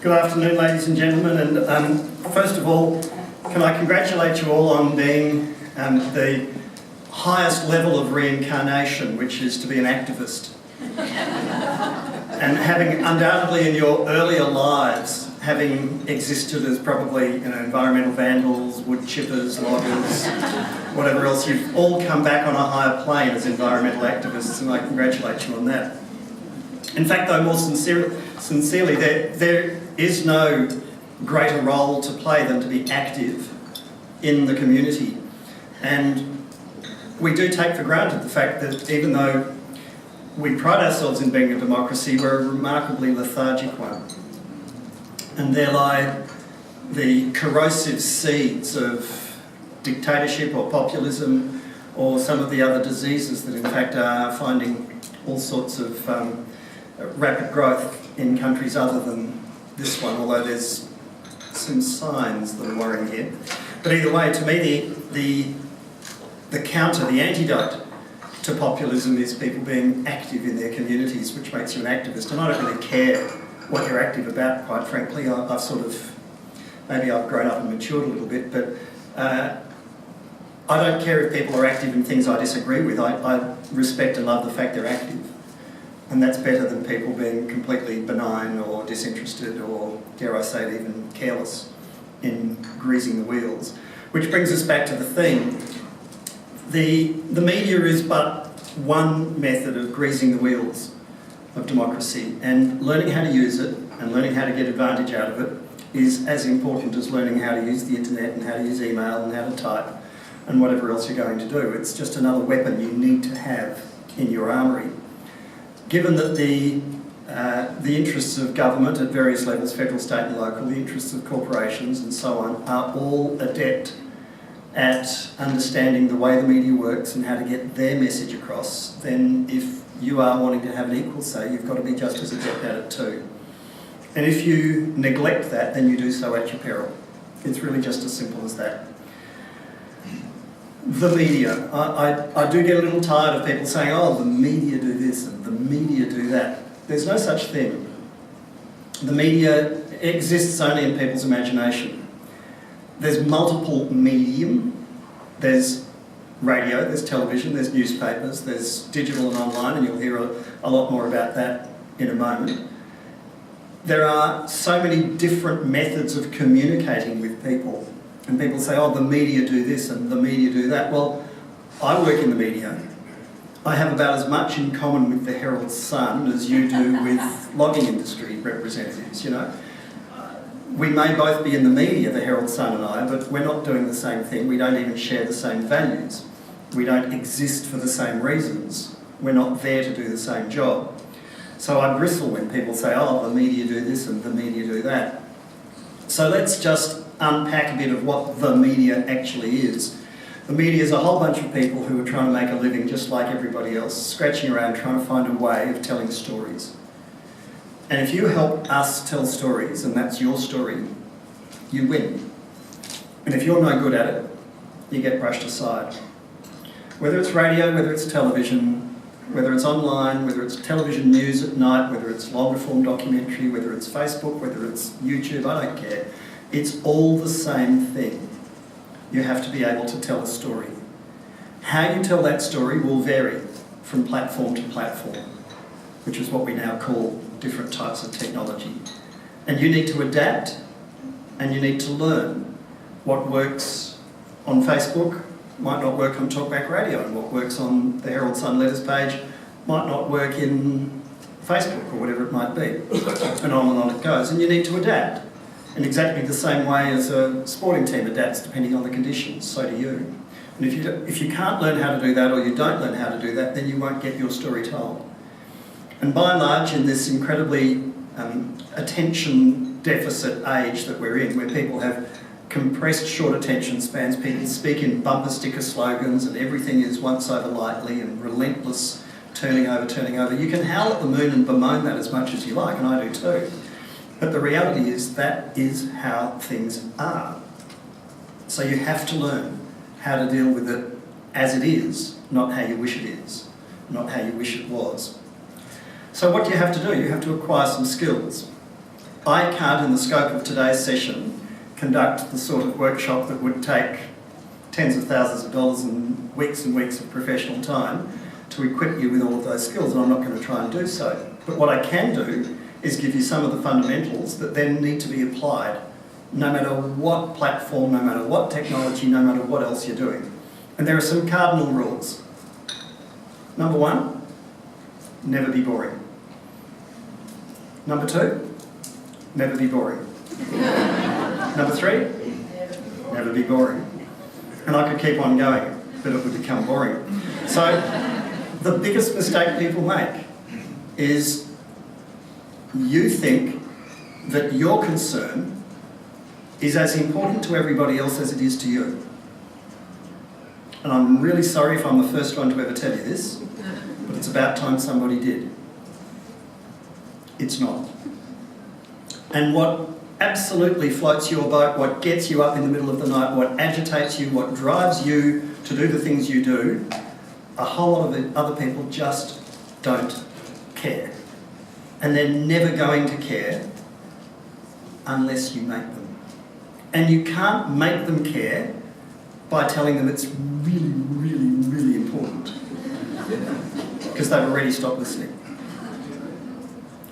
Good afternoon, ladies and gentlemen, and first of all, can I congratulate you all on being the highest level of reincarnation, which is to be an activist. And having undoubtedly in your earlier lives, having existed as probably environmental vandals, wood chippers, loggers, whatever else, you've all come back on a higher plane as environmental activists, and I congratulate you on that. In fact, though, more sincerely, there is no greater role to play than to be active in the community. And we do take for granted the fact that even though we pride ourselves in being a democracy, we're a remarkably lethargic one. And there lie the corrosive seeds of dictatorship or populism or some of the other diseases that in fact are finding all sorts of rapid growth in countries other than this one, although there's some signs that are worrying here. But either way, to me, the counter, the antidote to populism is people being active in their communities, which makes you an activist. And I don't really care what you're active about, quite frankly. I've sort of, maybe I've grown up and matured a little bit, but I don't care if people are active in things I disagree with. I respect and love the fact they're active. And that's better than people being completely benign or disinterested or, dare I say it, even careless in greasing the wheels. Which brings us back to the theme. The media is but one method of greasing the wheels of democracy, and learning how to use it and learning how to get advantage out of it is as important as learning how to use the internet and how to use email and how to type and whatever else you're going to do. It's just another weapon you need to have in your armoury. Given that the interests of government at various levels, federal, state and local, the interests of corporations and so on, are all adept at understanding the way the media works and how to get their message across, then if you are wanting to have an equal say, you've got to be just as adept at it too. And if you neglect that, then you do so at your peril. It's really just as simple as that. The media. I do get a little tired of people saying, oh, the media do this and the media do that. There's no such thing. The media exists only in people's imagination. There's multiple medium. There's radio, there's television, there's newspapers, there's digital and online, and you'll hear a lot more about that in a moment. There are so many different methods of communicating with people. And people say, oh, the media do this and the media do that. Well, I work in the media. I have about as much in common with the Herald Sun as you do with logging industry representatives, We may both be in the media, the Herald Sun and I, but we're not doing the same thing. We don't even share the same values. We don't exist for the same reasons. We're not there to do the same job. So I bristle when people say, oh, the media do this and the media do that. So let's just unpack a bit of what the media actually is. The media is a whole bunch of people who are trying to make a living just like everybody else, scratching around trying to find a way of telling stories. And if you help us tell stories, and that's your story, you win. And if you're no good at it, you get brushed aside. Whether it's radio, whether it's television, whether it's online, whether it's television news at night, whether it's longer form documentary, whether it's Facebook, whether it's YouTube, I don't care. It's all the same thing. You have to be able to tell a story. How you tell that story will vary from platform to platform, which is what we now call different types of technology. And you need to adapt and you need to learn. What works on Facebook might not work on Talkback Radio, and what works on the Herald Sun letters page might not work in Facebook or whatever it might be. And on it goes. And you need to adapt. In exactly the same way as a sporting team adapts depending on the conditions, so do you. And if you can't learn how to do that, or you don't learn how to do that, then you won't get your story told. And by and large, in this incredibly attention deficit age that we're in, where people have compressed short attention spans, people speak in bumper sticker slogans and everything is once over lightly and relentless turning over, you can howl at the moon and bemoan that as much as you like, and I do too. But the reality is that is how things are. So you have to learn how to deal with it as it is, not how you wish it is, not how you wish it was. So what do you have to do? You have to acquire some skills. I can't, in the scope of today's session, conduct the sort of workshop that would take tens of thousands of dollars and weeks of professional time to equip you with all of those skills, and I'm not going to try and do so. But what I can do is give you some of the fundamentals that then need to be applied, no matter what platform, no matter what technology, no matter what else you're doing. And there are some cardinal rules. Number one, never be boring. Number two, never be boring. Number three, never be boring. And I could keep on going, but it would become boring. So the biggest mistake people make is you think that your concern is as important to everybody else as it is to you. And I'm really sorry if I'm the first one to ever tell you this, but it's about time somebody did. It's not. And what absolutely floats your boat, what gets you up in the middle of the night, what agitates you, what drives you to do the things you do, a whole lot of other people just don't care. And they're never going to care unless you make them. And you can't make them care by telling them it's really, really, really important. Because they've already stopped listening.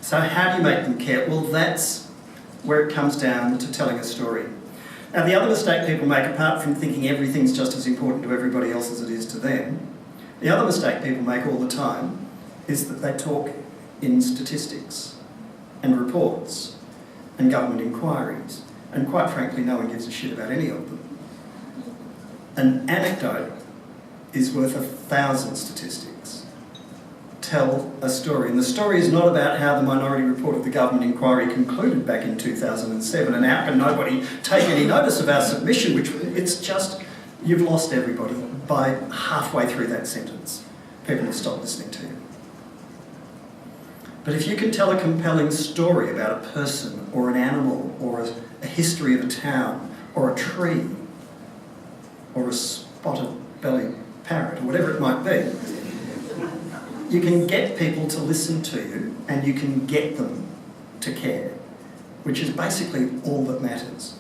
So how do you make them care? Well, that's where it comes down to telling a story. Now, the other mistake people make, apart from thinking everything's just as important to everybody else as it is to them, the other mistake people make all the time is that they talk in statistics and reports and government inquiries, and quite frankly, no one gives a shit about any of them. An anecdote is worth 1,000 statistics. Tell a story. And the story is not about how the Minority Report of the government inquiry concluded back in 2007 and how can nobody take any notice of our submission, which it's just, you've lost everybody by halfway through that sentence. People will stop listening to you. But if you can tell a compelling story about a person or an animal or a history of a town or a tree or a spotted-bellied parrot or whatever it might be, you can get people to listen to you and you can get them to care, which is basically all that matters.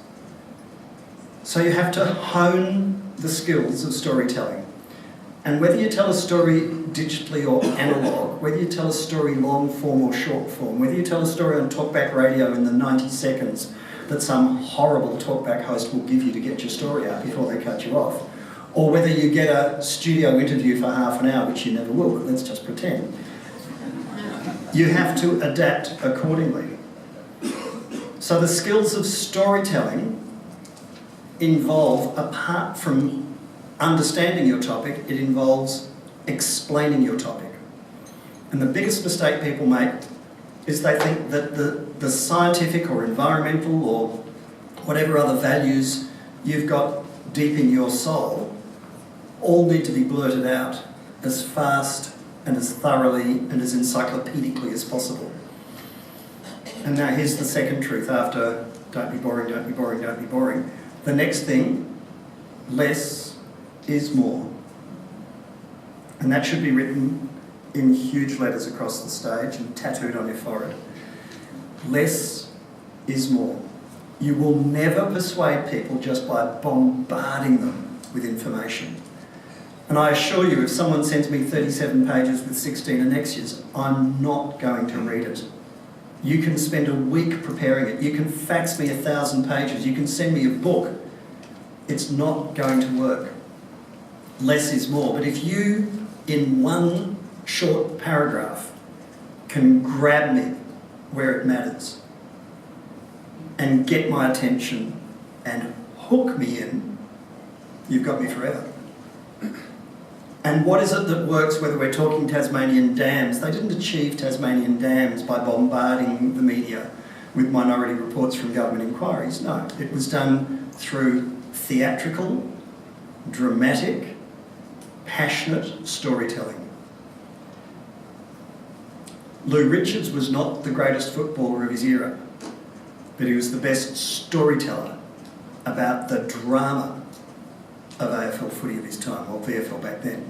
So you have to hone the skills of storytelling. And whether you tell a story digitally or analogue, whether you tell a story long form or short form, whether you tell a story on talkback radio in the 90 seconds that some horrible talkback host will give you to get your story out before they cut you off, or whether you get a studio interview for half an hour, which you never will, but let's just pretend, you have to adapt accordingly. So the skills of storytelling involve, apart from understanding your topic, it involves explaining your topic. And the biggest mistake people make is they think that the scientific or environmental or whatever other values you've got deep in your soul all need to be blurted out as fast and as thoroughly and as encyclopedically as possible. And now here's the second truth after don't be boring, don't be boring, don't be boring. The next thing, less is more. And that should be written in huge letters across the stage and tattooed on your forehead. Less is more. You will never persuade people just by bombarding them with information. And I assure you, if someone sends me 37 pages with 16 annexures, I'm not going to read it. You can spend a week preparing it. You can fax me 1,000 pages. You can send me a book. It's not going to work. Less is more. But if you, in one short paragraph, can grab me where it matters and get my attention and hook me in, you've got me forever. And what is it that works, whether we're talking Tasmanian dams? They didn't achieve Tasmanian dams by bombarding the media with minority reports from government inquiries. No, it was done through theatrical, dramatic, passionate storytelling. Lou Richards was not the greatest footballer of his era, but he was the best storyteller about the drama of AFL footy of his time, or VFL back then.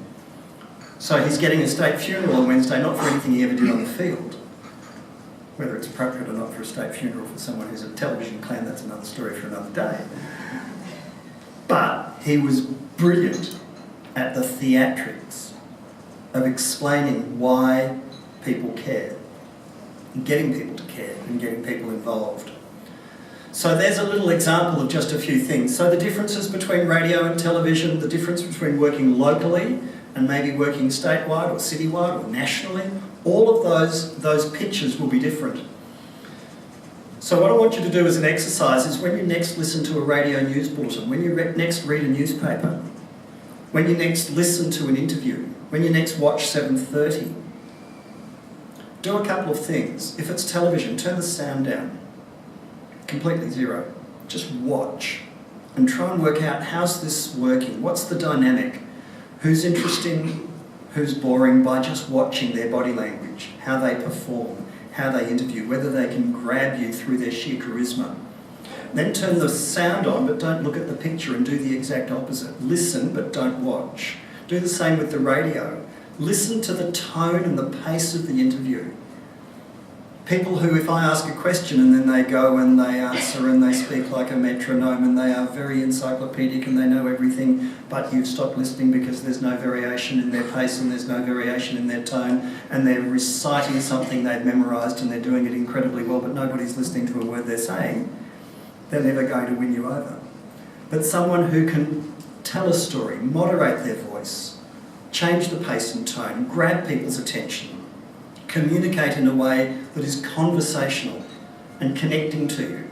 So he's getting a state funeral on Wednesday, not for anything he ever did on the field. Whether it's appropriate or not for a state funeral for someone who's a television clown, that's another story for another day. But he was brilliant at the theatrics of explaining why people care, and getting people to care and getting people involved. So there's a little example of just a few things. So the differences between radio and television, the difference between working locally and maybe working statewide or citywide or nationally, all of those pictures will be different. So what I want you to do as an exercise is when you next listen to a radio news bulletin, when you next read a newspaper, when you next listen to an interview, when you next watch 7:30, do a couple of things. If it's television, turn the sound down. Completely zero. Just watch and try and work out, how's this working? What's the dynamic? Who's interesting? Who's boring? By just watching their body language, how they perform, how they interview, whether they can grab you through their sheer charisma. Then turn the sound on, but don't look at the picture, and do the exact opposite. Listen, but don't watch. Do the same with the radio. Listen to the tone and the pace of the interview. People who, if I ask a question and then they go and they answer and they speak like a metronome and they are very encyclopedic and they know everything, but you've stopped listening because there's no variation in their pace and there's no variation in their tone, and they're reciting something they've memorised and they're doing it incredibly well, but nobody's listening to a word they're saying, they're never going to win you over. But someone who can tell a story, moderate their voice, change the pace and tone, grab people's attention, communicate in a way that is conversational and connecting to you.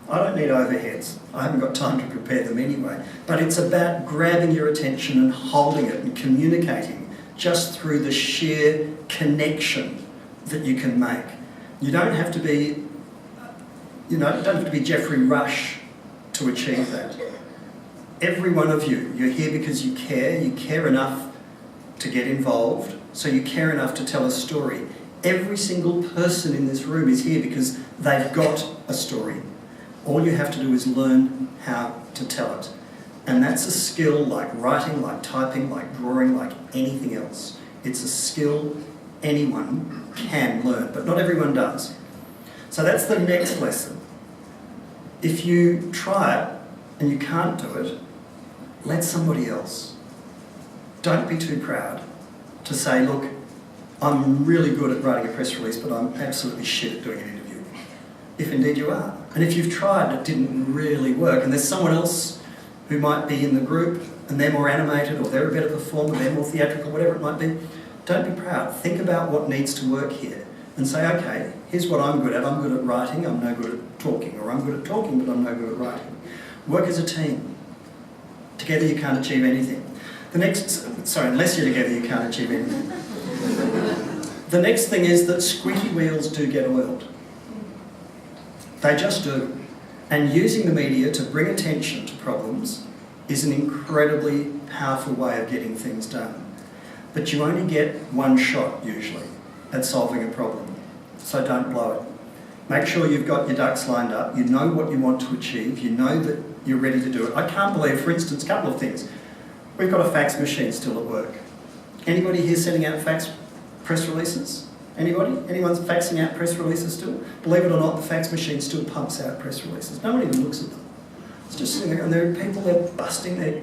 I don't need overheads. I haven't got time to prepare them anyway. But it's about grabbing your attention and holding it and communicating just through the sheer connection that you can make. You don't have to be, don't have to be Geoffrey Rush to achieve that. Every one of you, you're here because you care enough to get involved, so you care enough to tell a story. Every single person in this room is here because they've got a story. All you have to do is learn how to tell it. And that's a skill like writing, like typing, like drawing, like anything else. It's a skill anyone can learn, but not everyone does. So that's the next lesson. If you try it and you can't do it, let somebody else. Don't be too proud to say, look, I'm really good at writing a press release, but I'm absolutely shit at doing an interview. If indeed you are. And if you've tried and it didn't really work, and there's someone else who might be in the group and they're more animated or they're a better performer, they're more theatrical, whatever it might be, don't be proud. Think about what needs to work here and say, okay, here's what I'm good at. I'm good at writing, I'm no good at talking, or I'm good at talking, but I'm no good at writing. Work as a team. Together you can't achieve anything. Unless you're together you can't achieve anything. The next thing is that squeaky wheels do get oiled. They just do. And using the media to bring attention to problems is an incredibly powerful way of getting things done. But you only get one shot, usually, at solving a problem. So don't blow it. Make sure you've got your ducks lined up, you know what you want to achieve, you know that you're ready to do it. I can't believe, for instance, a couple of things. We've got a fax machine still at work. Anybody here sending out fax press releases? Anybody? Anyone's faxing out press releases still? Believe it or not, the fax machine still pumps out press releases. No one even looks at them. It's just sitting there, and there are people that are busting their...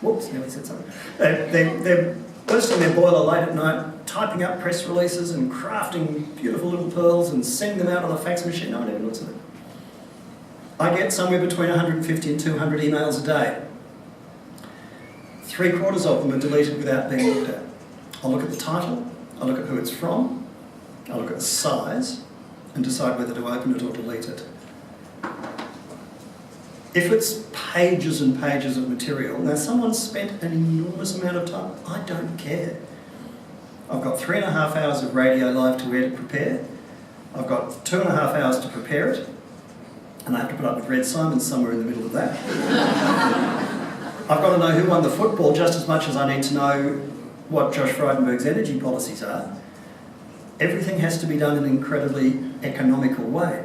Whoops, nearly said something. They're bursting their boiler late at night, typing up press releases and crafting beautiful little pearls and sending them out on a fax machine. No one even looks at them. I get somewhere between 150 and 200 emails a day. 3/4 of them are deleted without being looked at. I'll look at the title, I'll look at who it's from, I'll look at the size, and decide whether to open it or delete it. If it's pages and pages of material, now someone's spent an enormous amount of time, I don't care. I've got 3.5 hours of radio live to air to prepare, I've got 2.5 hours to prepare it, and I have to put up with Red Simon somewhere in the middle of that. I've got to know who won the football just as much as I need to know what Josh Frydenberg's energy policies are. Everything has to be done in an incredibly economical way.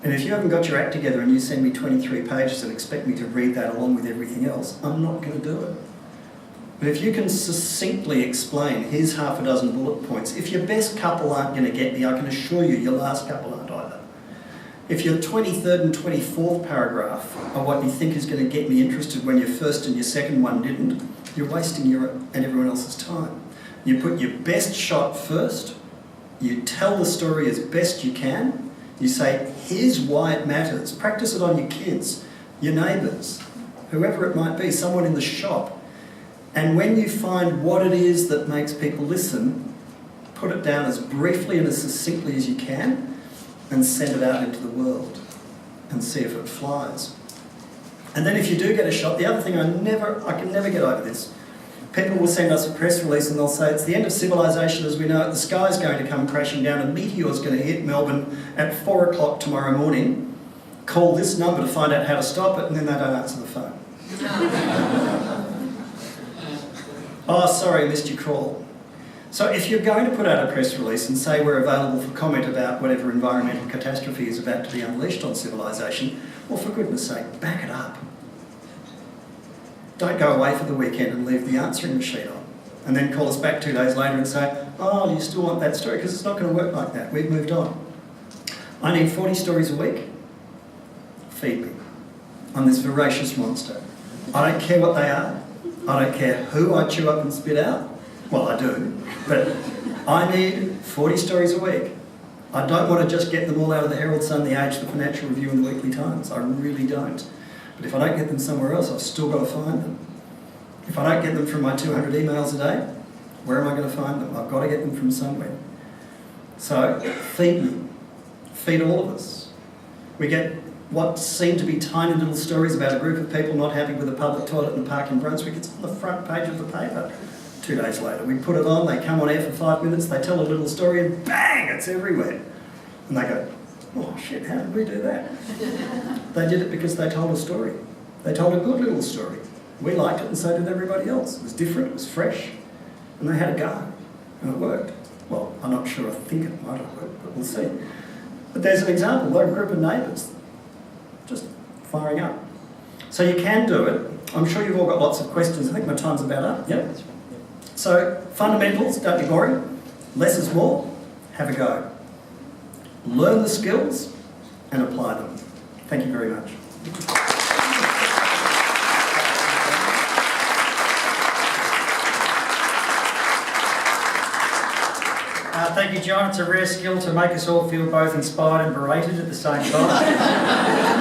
And if you haven't got your act together and you send me 23 pages and expect me to read that along with everything else, I'm not going to do it. But if you can succinctly explain, here's half a dozen bullet points. If your best couple aren't going to get me, I can assure you your last couple aren't either. If your 23rd and 24th paragraph are what you think is going to get me interested when your first and your second one didn't, you're wasting your and everyone else's time. You put your best shot first, you tell the story as best you can, you say, here's why it matters. Practice it on your kids, your neighbours, whoever it might be, someone in the shop. And when you find what it is that makes people listen, put it down as briefly and as succinctly as you can and send it out into the world and see if it flies. And then if you do get a shot, the other thing I can never get over this, people will send us a press release and they'll say, it's the end of civilization as we know it, the sky's going to come crashing down, a meteor's going to hit Melbourne at 4 o'clock tomorrow morning, call this number to find out how to stop it, and then they don't answer the phone. Oh, sorry, missed your call. So if you're going to put out a press release and say we're available for comment about whatever environmental catastrophe is about to be unleashed on civilization, well, for goodness sake, back it up. Don't go away for the weekend and leave the answering machine on and then call us back 2 days later and say, oh, you still want that story? Because it's not going to work like that. We've moved on. I need 40 stories a week. Feed me. I'm this voracious monster. I don't care what they are. I don't care who I chew up and spit out. Well, I do, but I need 40 stories a week. I don't want to just get them all out of the Herald Sun, the Age, the Financial Review and the Weekly Times. I really don't. But if I don't get them somewhere else, I've still got to find them. If I don't get them from my 200 emails a day, where am I going to find them? I've got to get them from somewhere. So feed me. Feed all of us. We get what seem to be tiny little stories about a group of people not happy with a public toilet in a park in Brunswick. It's on the front page of the paper. 2 days later, we put it on, they come on air for 5 minutes, they tell a little story and bang, it's everywhere. And they go, oh shit, how did we do that? They did it because they told a story. They told a good little story. We liked it and so did everybody else. It was different, it was fresh, and they had a go. And it worked. Well, I'm not sure, I think it might have worked, but we'll see. But there's an example, they're a group of neighbours just firing up. So you can do it. I'm sure you've all got lots of questions. I think my time's about up. Yep. So fundamentals, don't be boring. Less is more. Have a go. Learn the skills and apply them. Thank you very much. Thank you, John. It's a rare skill to make us all feel both inspired and berated at the same time.